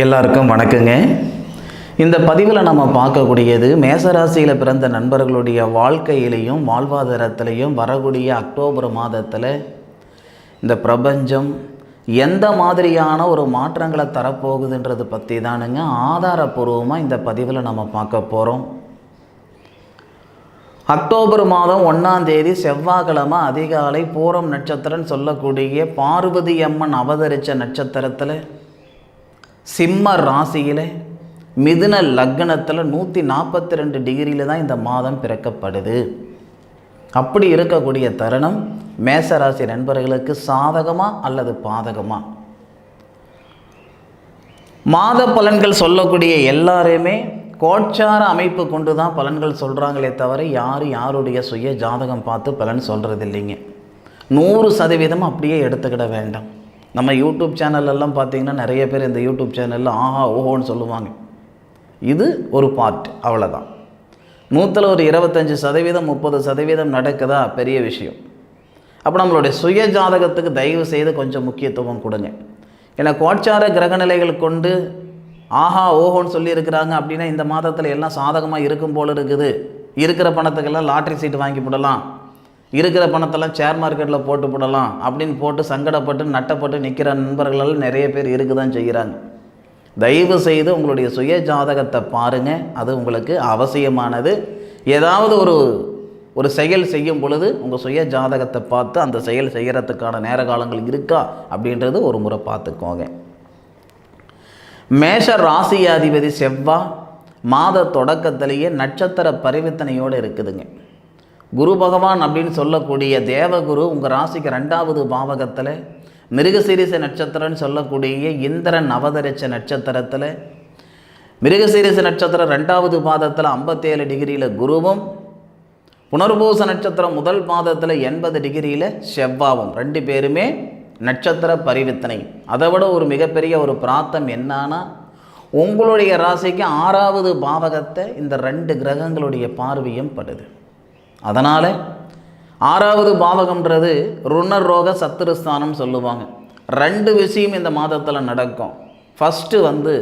எல்லாருக்கும் வணக்கங்க. இந்த பதிவில் நம்ம பார்க்கக்கூடியது மேசராசியில் பிறந்த நண்பர்களுடைய வாழ்க்கையிலையும் வாழ்வாதாரத்திலையும் வரக்கூடிய அக்டோபர் மாதத்தில் இந்த பிரபஞ்சம் எந்த மாதிரியான ஒரு மாற்றங்களை தரப்போகுதுன்றது பற்றி தானுங்க ஆதாரபூர்வமாக இந்த பதிவில் நம்ம பார்க்க போகிறோம். அக்டோபர் மாதம் 1ஆம் தேதி செவ்வாய்க்கிழமை அதிகாலை பூரம் நட்சத்திரம்னு சொல்லக்கூடிய பார்வதி அம்மன் அவதரித்த நட்சத்திரத்தில் சிம்ம ராசியில் மிதுன லக்னத்தில் 142 டிகிரியில் தான் இந்த மாதம் பிறக்கப்படுது. அப்படி இருக்கக்கூடிய தருணம் மேசராசி நண்பர்களுக்கு சாதகமா அல்லது பாதகமா? மாத பலன்கள் சொல்லக்கூடிய எல்லாருமே கோட்சார அமைப்பு கொண்டு தான் பலன்கள் சொல்கிறாங்களே தவிர யாருடைய சுய ஜாதகம் பார்த்து பலன் சொல்கிறது இல்லைங்க. 100% அப்படியே எடுத்துக்கிட வேண்டாம். நம்ம யூடியூப் சேனல்லாம் பார்த்திங்கன்னா நிறைய பேர் இந்த யூடியூப் சேனலில் ஆஹா ஓஹோன்னு சொல்லுவாங்க. இது ஒரு பார்ட், அவ்வளோதான். 100ல் ஒரு 25% 30% நடக்குதா பெரிய விஷயம். அப்போ நம்மளுடைய சுய ஜாதகத்துக்கு தயவு செய்து கொஞ்சம் முக்கியத்துவம் கொடுங்க. ஏன்னா கோட்சார கிரகநிலைகள் கொண்டு ஆஹா ஓஹோன்னு சொல்லியிருக்கிறாங்க அப்படின்னா இந்த மாதத்தில் எல்லாம் சாதகமாக இருக்கும் போல் இருக்குது, இருக்கிற பணத்துக்கெல்லாம் லாட்ரி சீட்டு வாங்கி போடலாம், இருக்கிற பணத்தெல்லாம் ஷேர் மார்க்கெட்டில் போட்டு போடலாம் அப்படின்னு போட்டு சங்கடப்பட்டு நட்டப்பட்டு நிற்கிற நண்பர்களெல்லாம் நிறைய பேர் இருக்க தான் செய்கிறாங்க. தயவு செய்து உங்களுடைய சுய ஜாதகத்தை பாருங்கள், அது உங்களுக்கு அவசியமானது. ஏதாவது ஒரு செயல் செய்யும் பொழுது உங்கள் சுய ஜாதகத்தை பார்த்து அந்த செயல் செய்கிறதுக்கான நேர காலங்கள் இருக்கா அப்படின்றது ஒரு முறை பார்த்துக்கோங்க. மேஷ ராசியாதிபதி செவ்வாய் மாத தொடக்கத்திலேயே நட்சத்திர பரிவர்த்தனையோடு இருக்குதுங்க. குரு பகவான் அப்படின்னு சொல்லக்கூடிய தேவகுரு உங்கள் ராசிக்கு 2வது பாவகத்தில் மிருகசீரிச நட்சத்திரம்னு சொல்லக்கூடிய இந்திரன் அவதரித்த நட்சத்திரத்தில் மிருகசீரிச நட்சத்திரம் 2வது பாதத்தில் 57 டிகிரியில் குருவும், புனர்பூச நட்சத்திரம் 1 பாதத்தில் 80 டிகிரியில் செவ்வாவும் 2 பேருமே நட்சத்திர பரிவர்த்தனை. அதை விட ஒரு மிகப்பெரிய ஒரு பிரார்த்தம் என்னன்னா, உங்களுடைய ராசிக்கு 6வது பாவகத்தை இந்த 2 கிரகங்களுடைய பார்வையும் படுது. அதனால் 6வது பாவகம்ன்றது ருணர் ரோக சத்துருஸ்தானம் சொல்லுவாங்க. 2 விஷயம் இந்த மாதத்தில் நடக்கும். ஃபஸ்ட்டு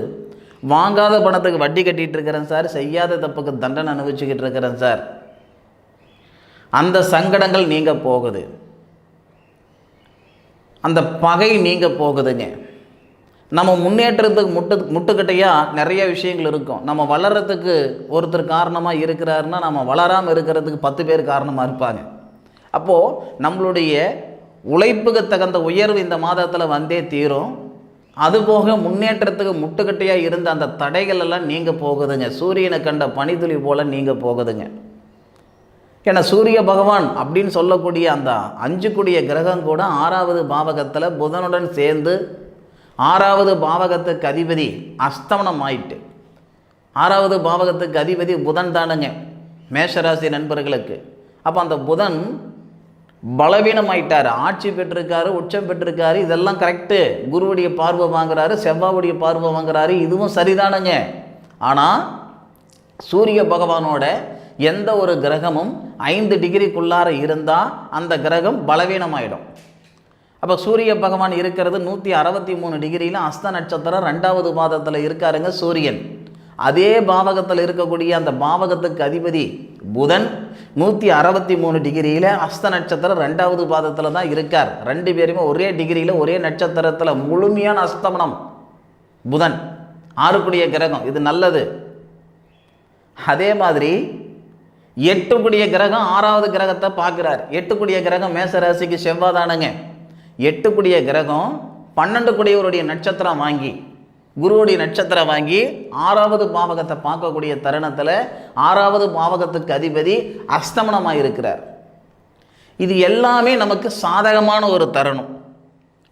வாங்காத பணத்துக்கு வட்டி கட்டிகிட்டு இருக்கிறேன் சார், செய்யாத தப்புக்கு தண்டனை அனுபவிச்சுக்கிட்டு இருக்கிறேன் சார், அந்த சங்கடங்கள் நீங்க போகுது, அந்த பகை நீங்க போகுதுங்க. நம்ம முன்னேற்றத்துக்கு முட்டுக்கட்டையாக நிறைய விஷயங்கள் இருக்கும். நம்ம வளர்கிறதுக்கு ஒருத்தர் காரணமாக இருக்கிறாருன்னா நம்ம வளராமல் இருக்கிறதுக்கு 10 பேர் காரணமாக இருப்பாங்க. அப்போது நம்மளுடைய உழைப்புக்கு தகுந்த உயர்வு இந்த மாதத்தில் வந்தே தீரும். அதுபோக முன்னேற்றத்துக்கு முட்டுக்கட்டையாக இருந்த அந்த தடைகள் எல்லாம் நீங்கள் போகுதுங்க. சூரியனை கண்ட பனித்துளி போல் நீங்கள் போகுதுங்க. ஏன்னா சூரிய பகவான் அப்படின்னு சொல்லக்கூடிய அந்த 5 கூடிய கிரகம் கூட 6வது பாவகத்தில் புதனுடன் சேர்ந்து 6வது பாவகத்துக்கு அதிபதி அஸ்தமனம் ஆயிட்டு. 6வது பாவகத்துக்கு அதிபதி புதன் தானுங்க மேஷராசி நண்பர்களுக்கு. அப்போ அந்த புதன் பலவீனம் ஆயிட்டார், ஆட்சி பெற்றிருக்காரு, உச்சம் பெற்றிருக்காரு, இதெல்லாம் கரெக்டு. குருவுடைய பார்வை வாங்குறாரு, செவ்வாவுடைய பார்வை வாங்குறாரு, இதுவும் சரிதானுங்க. ஆனால் சூரிய பகவானோட எந்த ஒரு கிரகமும் 5 டிகிரிக்குள்ளார இருந்தால் அந்த கிரகம் பலவீனமாயிடும். அப்போ சூரிய பகவான் இருக்கிறது 163 டிகிரியில் அஸ்த நட்சத்திரம் 2வது பாதத்தில் இருக்காருங்க சூரியன். அதே பாவகத்தில் இருக்கக்கூடிய அந்த பாவகத்துக்கு அதிபதி புதன் 163 டிகிரியில் அஸ்த நட்சத்திரம் 2வது பாதத்தில் தான் இருக்கார். 2 பேருமே ஒரே டிகிரியில் ஒரே நட்சத்திரத்தில் முழுமையான அஸ்தமனம். புதன் 6 கூடிய கிரகம், இது நல்லது. அதே மாதிரி 8 கூடிய கிரகம் 6வது கிரகத்தை பார்க்குறார். 8 கூடிய கிரகம் மேசராசிக்கு செவ்வாய் தானுங்க. 8 கூடிய கிரகம் 12 கூடியவருடைய நட்சத்திரம் வாங்கி, குருவுடைய நட்சத்திரம் வாங்கி 6வது பாவகத்தை பார்க்கக்கூடிய தருணத்தில் 6வது பாவகத்துக்கு அதிபதி அஸ்தமனமாக இருக்கிறார். இது எல்லாமே நமக்கு சாதகமான ஒரு தருணம்.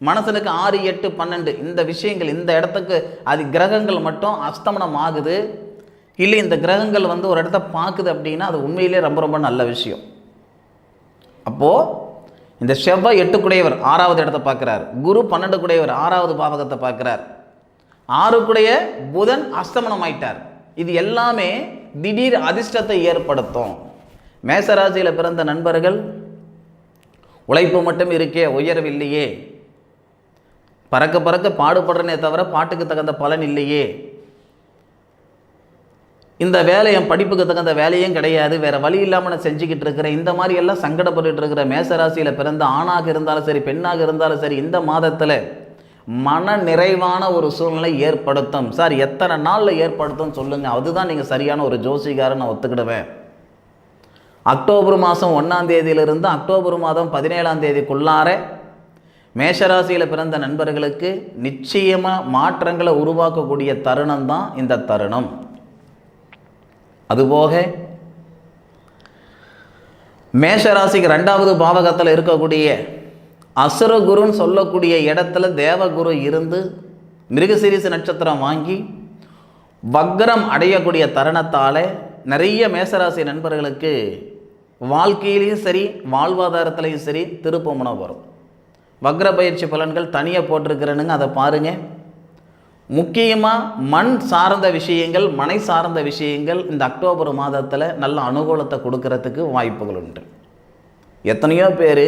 மனசனுக்கு 6, 8, 12 இந்த விஷயங்கள் இந்த இடத்துக்கு அது கிரகங்கள் மட்டும் அஸ்தமனம் ஆகுது இல்லை, இந்த கிரகங்கள் ஒரு இடத்த பார்க்குது அப்படின்னா அது உண்மையிலே ரொம்ப ரொம்ப நல்ல விஷயம். அப்போது இந்த செவ்வாய் 8 கூடையவர் 6வது இடத்தை பார்க்குறார், குரு 12 கூடையவர் 6வது பாவகத்தை பார்க்குறார், 6 கூடைய புதன் அஸ்தமனம் ஆயிட்டார். இது எல்லாமே திடீர் அதிர்ஷ்டத்தை ஏற்படுத்தும். மேசராசியில் பிறந்த நண்பர்கள் உழைப்பு மட்டும் இருக்கே, உயர்வில்லையே, பறக்க பறக்க பாடுபடுறனே தவிர பாட்டுக்கு தகுந்த பலன் இல்லையே, இந்த வேலை என் படிப்புக்கு தகுந்த வேலையும் கிடையாது, வேறு வழி இல்லாமல் நான் செஞ்சுக்கிட்டு இருக்கிறேன், இந்த மாதிரி எல்லாம் சங்கடப்பட்டு இருக்கிற மேசராசியில் பிறந்த ஆணாக இருந்தாலும் சரி பெண்ணாக இருந்தாலும் சரி இந்த மாதத்தில் மன நிறைவான ஒரு சூழ்நிலை ஏற்படுத்தும். சார் எத்தனை நாளில் ஏற்படுத்தும் சொல்லுங்கள், அதுதான் நீங்கள் சரியான ஒரு ஜோசிகாரன் நான் ஒத்துக்கிடுவேன். அக்டோபர் மாதம் 1ஆம் தேதியிலிருந்து அக்டோபர் மாதம் 17ஆம் தேதிக்குள்ளார மேஷராசியில் பிறந்த நண்பர்களுக்கு நிச்சயமாக மாற்றங்களை உருவாக்கக்கூடிய தருணம் தான் இந்த தருணம். அதுபோக மேஷராசிக்கு 2வது பாவகத்தில் இருக்கக்கூடிய அசுரகுருன்னு சொல்லக்கூடிய இடத்துல தேவகுரு இருந்து மிருகசீரிச நட்சத்திரம் வாங்கி வக்ரம் அடையக்கூடிய தருணத்தால் நிறைய மேஷராசி நண்பர்களுக்கு வாழ்க்கையிலையும் சரி வாழ்வாதாரத்திலையும் சரி திருப்பமுனை வரும். வக்ர பயிற்சி பலன்கள் தனியாக போட்டிருக்கிறேனுங்க, அதை பாருங்கள். முக்கியமாக மண் சார்ந்த விஷயங்கள் மனை சார்ந்த விஷயங்கள் இந்த அக்டோபர் மாதத்தில் நல்ல அனுகூலத்தை கொடுக்கறதுக்கு வாய்ப்புகள் உண்டு. எத்தனையோ பேர்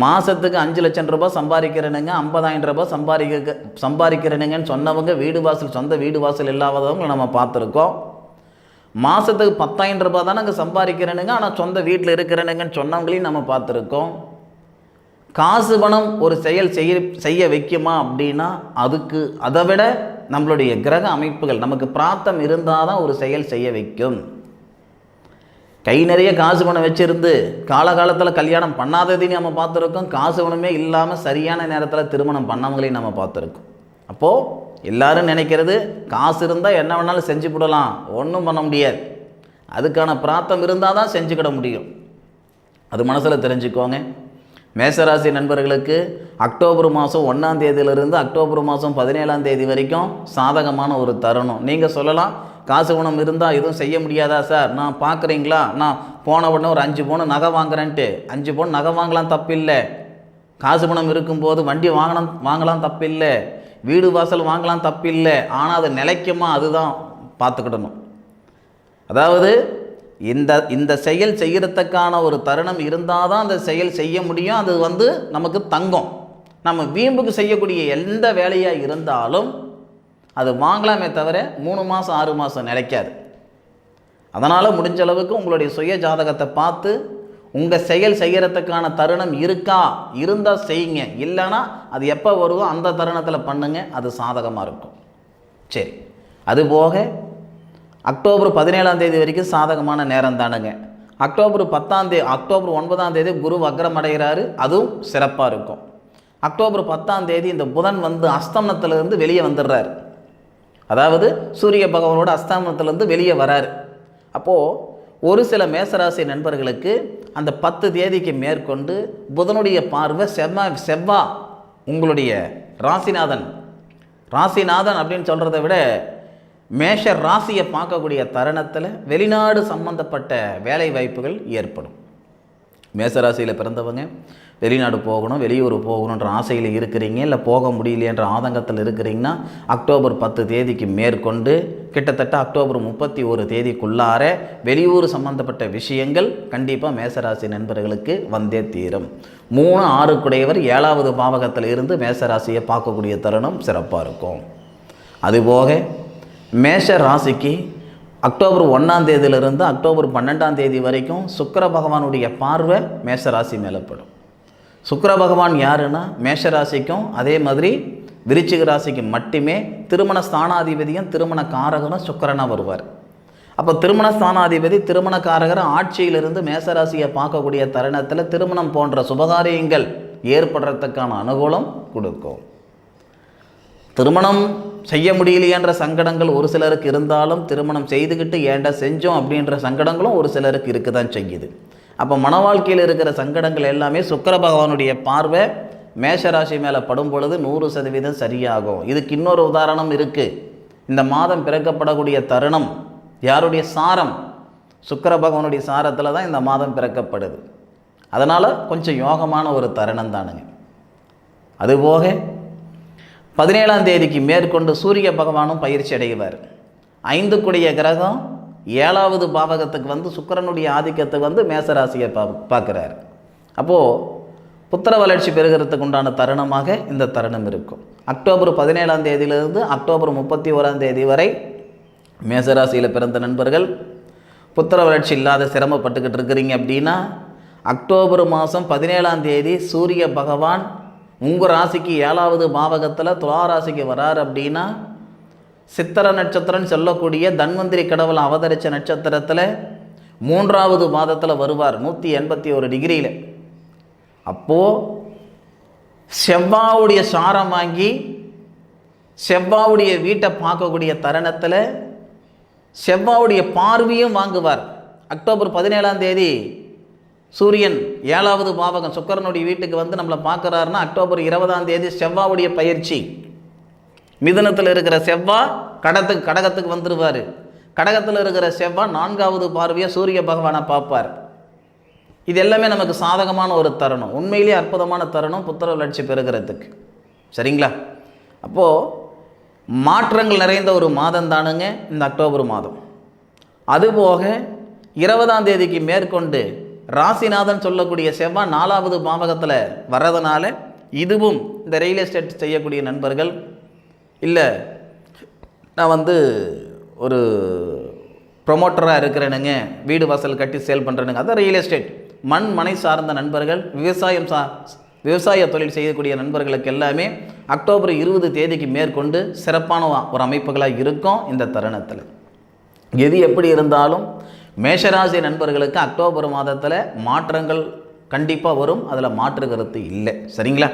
மாதத்துக்கு 5 லட்சம் ரூபாய் சம்பாதிக்கிறேனுங்க, 50,000 ரூபாய் சம்பாதிக்கிறேனுங்கன்னு சொன்னவங்க சொந்த வீடு வாசல் இல்லாதவங்க நம்ம பார்த்துருக்கோம். மாதத்துக்கு 10,000 ரூபாய் தானே அங்கே சம்பாதிக்கிறேனுங்க, ஆனால் சொந்த வீட்டில் இருக்கிறேனுங்கன்னு சொன்னவங்களையும் நம்ம பார்த்துருக்கோம். காசு பணம் ஒரு செயல் செய்ய வைக்குமா அப்படின்னா அதை விட நம்மளுடைய கிரக அமைப்புகள் நமக்கு பிராப்தம் இருந்தால் தான் ஒரு செயல் செய்ய வைக்கும். கை நிறைய காசு பணம் வச்சுருந்து காலகாலத்தில் கல்யாணம் பண்ணாததையும் நம்ம பார்த்துருக்கோம், காசு பணமே இல்லாமல் சரியான நேரத்தில் திருமணம் பண்ணவங்களையும் நம்ம பார்த்துருக்கோம். அப்போது எல்லாரும் நினைக்கிறது காசு இருந்தால் என்ன வேணாலும் செஞ்சு விடலாம், ஒன்றும் பண்ண முடியாது, அதுக்கான பிராப்தம் இருந்தால் தான் செஞ்சுக்கிட முடியும். அது மனசில் தெரிஞ்சுக்கோங்க. மேஷராசி நண்பர்களுக்கு அக்டோபர் மாதம் 1ஆம் தேதியிலிருந்து அக்டோபர் மாதம் 17ஆம் தேதி வரைக்கும் சாதகமான ஒரு தருணம். நீங்கள் சொல்லலாம், காசு பணம் இருந்தால் எதுவும் செய்ய முடியாதா சார், நான் பார்க்குறீங்களா, நான் போன உடனே ஒரு 5 பவுன் நகை வாங்குறேன்ட்டு 5 பவுன் நகை வாங்கலாம் தப்பில்லை, காசு பணம் இருக்கும்போது வண்டி வாங்கலாம் தப்பில்லை, வீடு வாசல் வாங்கலாம் தப்பில்லை, ஆனால் அது நிலைக்குமா அதுதான் பார்த்துக்கிடணும். அதாவது இந்த செயல் செய்கிறதுக்கான ஒரு தருணம் இருந்தால் தான் அந்த செயல் செய்ய முடியும், அது நமக்கு தங்கும். நம்ம வீம்புக்கு செய்யக்கூடிய எந்த வேலையாக இருந்தாலும் அது வாங்கலாமே தவிர 3 மாதம் 6 மாதம் நிலைக்காது. அதனால் முடிஞ்ச அளவுக்கு உங்களுடைய சுய ஜாதகத்தை பார்த்து உங்கள் செயல் செய்கிறதுக்கான தருணம் இருந்தால் செய்யுங்க, இல்லைன்னா அது எப்போ வருதோ அந்த தருணத்தில் பண்ணுங்க, அது சாதகமாக இருக்கும். சரி, அதுபோக அக்டோபர் 17ஆம் தேதி வரைக்கும் சாதகமான நேரம் தானுங்க. அக்டோபர் 9ஆம் தேதி குரு வக்ரம் அடைகிறாரு, அதுவும் சிறப்பாக இருக்கும். அக்டோபர் 10ஆம் தேதி இந்த புதன் அஸ்தமனத்திலிருந்து வெளியே வந்துடுறாரு, அதாவது சூரிய பகவானோட அஸ்தமனத்திலிருந்து வெளியே வராரு. அப்போது ஒரு சில மேசராசி நண்பர்களுக்கு அந்த 10 தேதிக்கு மேற்கொண்டு புதனுடைய பார்வை செவ்வாய் உங்களுடைய ராசிநாதன் அப்படின்னு சொல்கிறத விட மேஷ ராசியை பார்க்கக்கூடிய தருணத்தில் வெளிநாடு சம்பந்தப்பட்ட வேலை வாய்ப்புகள் ஏற்படும். மேசராசியில் பிறந்தவங்க வெளிநாடு போகணும், வெளியூர் போகணுன்ற ஆசையில் இருக்கிறீங்க, இல்லை போக முடியலையன்ற ஆதங்கத்தில் இருக்கிறீங்கன்னா அக்டோபர் 10 தேதிக்கு மேற்கொண்டு கிட்டத்தட்ட அக்டோபர் 31 தேதிக்குள்ளார வெளியூர் சம்பந்தப்பட்ட விஷயங்கள் கண்டிப்பாக மேசராசி நண்பர்களுக்கு வந்தே தீரும். 3, 6 குடையவர் 7வது பாவகத்தில் இருந்து மேசராசியை பார்க்கக்கூடிய தருணம் சிறப்பாக இருக்கும். அதுபோக மேஷ ராசிக்கு அக்டோபர் 1ஆம் தேதியிலிருந்து அக்டோபர் 12ஆம் தேதி வரைக்கும் சுக்கிர பகவானுடைய பார்வை மேஷராசி மேலப்படும். சுக்கிர பகவான் யாருன்னா மேஷராசிக்கும் அதே மாதிரி விருச்சிக ராசிக்கு மட்டுமே திருமண ஸ்தானாதிபதியும் திருமண காரகரும் சுக்கிரனாக வருவார். அப்போ திருமண ஸ்தானாதிபதி திருமண காரகர் ஆட்சியிலிருந்து மேஷராசியை பார்க்கக்கூடிய தருணத்தில் திருமணம் போன்ற சுபகாரியங்கள் ஏற்படுறதுக்கான அனுகூலம் கொடுக்கும். திருமணம் செய்ய முடியலையன்ற சங்கடங்கள் ஒரு சிலருக்கு இருந்தாலும் திருமணம் செய்துக்கிட்டு ஏண்டா செஞ்சோம் அப்படின்ற சங்கடங்களும் ஒரு சிலருக்கு இருக்க தான் செய்யுது. அப்போ மன வாழ்க்கையில் இருக்கிற சங்கடங்கள் எல்லாமே சுக்கிர பகவானுடைய பார்வை மேஷராசி மேலே படும் பொழுது 100% சரியாகும். இதுக்கு இன்னொரு உதாரணம் இருக்குது. இந்த மாதம் பிறக்கப்படக்கூடிய தருணம் யாருடைய சாரம்? சுக்கிர பகவானுடைய சாரத்தில் தான் இந்த மாதம் பிறக்கப்படுது. அதனால் கொஞ்சம் யோகமான ஒரு தருணம் தானுங்க. அதுபோக 17ஆம் தேதிக்கு மேற்கொண்டு சூரிய பகவானும் பயிற்சி அடைவார். 5 குடைய கிரகம் 7வது பாவகத்துக்கு சுக்கிரனுடைய ஆதிக்கத்துக்கு மேசராசியை பார்க்குறாரு. அப்போது புத்திர வளர்ச்சி பெறுகிறதுக்கு உண்டான தருணமாக இந்த தருணம் இருக்கும். அக்டோபர் 17ஆம் தேதியிலிருந்து அக்டோபர் 31ஆம் தேதி வரை மேசராசியில் பிறந்த நண்பர்கள் புத்திர வளர்ச்சி இல்லாத சிரமப்பட்டுக்கிட்டு இருக்கிறீங்க அப்படின்னா, அக்டோபர் மாதம் 17ஆம் தேதி சூரிய பகவான் உங்கள் ராசிக்கு 7வது பாவகத்தில் துலா ராசிக்கு வரார் அப்படின்னா, சித்திர நட்சத்திரம் சொல்லக்கூடிய தன்வந்திரி கடவுள் அவதரித்த நட்சத்திரத்தில் 3வது மாதத்தில் வருவார் 181 டிகிரியில். அப்போது செவ்வாவுடைய சாரம் வாங்கி செவ்வாவுடைய வீட்டை பார்க்கக்கூடிய தருணத்தில் செவ்வாவுடைய பார்வையும் வாங்குவார். அக்டோபர் 17ஆம் தேதி சூரியன் 7வது பாவகம் சுக்கிரனுடைய வீட்டுக்கு வந்து நம்மளை பார்க்குறாருன்னா, அக்டோபர் 20ஆம் தேதி செவ்வாவுடைய பயிற்சி. மிதுனத்தில் இருக்கிற செவ்வாய் கடகத்துக்கு வந்துடுவார். கடகத்தில் இருக்கிற செவ்வாய் 4வது பார்வையாக சூரிய பகவானை பார்ப்பார். இது எல்லாமே நமக்கு சாதகமான ஒரு தருணம், உண்மையிலேயே அற்புதமான தருணம் புத்திர வளர்ச்சி பெறுகிறதுக்கு. சரிங்களா? அப்போது மாற்றங்கள் நிறைந்த ஒரு மாதம் தானுங்க இந்த அக்டோபர் மாதம். அதுபோக 20ஆம் தேதிக்கு மேற்கொண்டு ராசிநாதன் சொல்லக்கூடிய செவ்வாய் 4வது பாவகத்தில் வர்றதுனால, இதுவும் இந்த ரியல் எஸ்டேட் செய்யக்கூடிய நண்பர்கள், இல்லை நான் வந்து ஒரு ப்ரொமோட்டராக இருக்கிறேனுங்க, வீடு வாசல் கட்டி சேல் பண்ணுறேனுங்க, அதான் ரியல் எஸ்டேட். மண் மனை சார்ந்த நண்பர்கள், விவசாய தொழில் செய்யக்கூடிய நண்பர்களுக்கு எல்லாமே அக்டோபர் 20 தேதிக்கு மேற்கொண்டு சிறப்பான ஒரு அமைப்புகளாக இருக்கும். இந்த தருணத்தில் எது எப்படி இருந்தாலும் மேஷராசி நண்பர்களுக்கு அக்டோபர் மாதத்தில் மாற்றங்கள் கண்டிப்பாக வரும், அதில் மாற்று கருத்து இல்லை. சரிங்களா?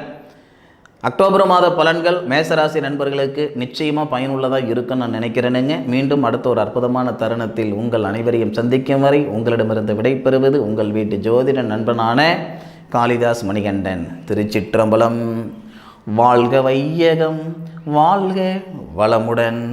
அக்டோபர் மாத பலன்கள் மேசராசி நண்பர்களுக்கு நிச்சயமாக பயனுள்ளதாக இருக்குன்னு நான் நினைக்கிறேனுங்க. மீண்டும் அடுத்த ஒரு அற்புதமான தருணத்தில் உங்கள் அனைவரையும் சந்திக்கும் வரை உங்களிடமிருந்து விடைபெறுவது உங்கள் வீட்டு ஜோதிட நண்பனான காளிதாஸ் மணிகண்டன். திருச்சிற்றம்பலம். வாழ்க வையகம், வாழ்க வளமுடன்.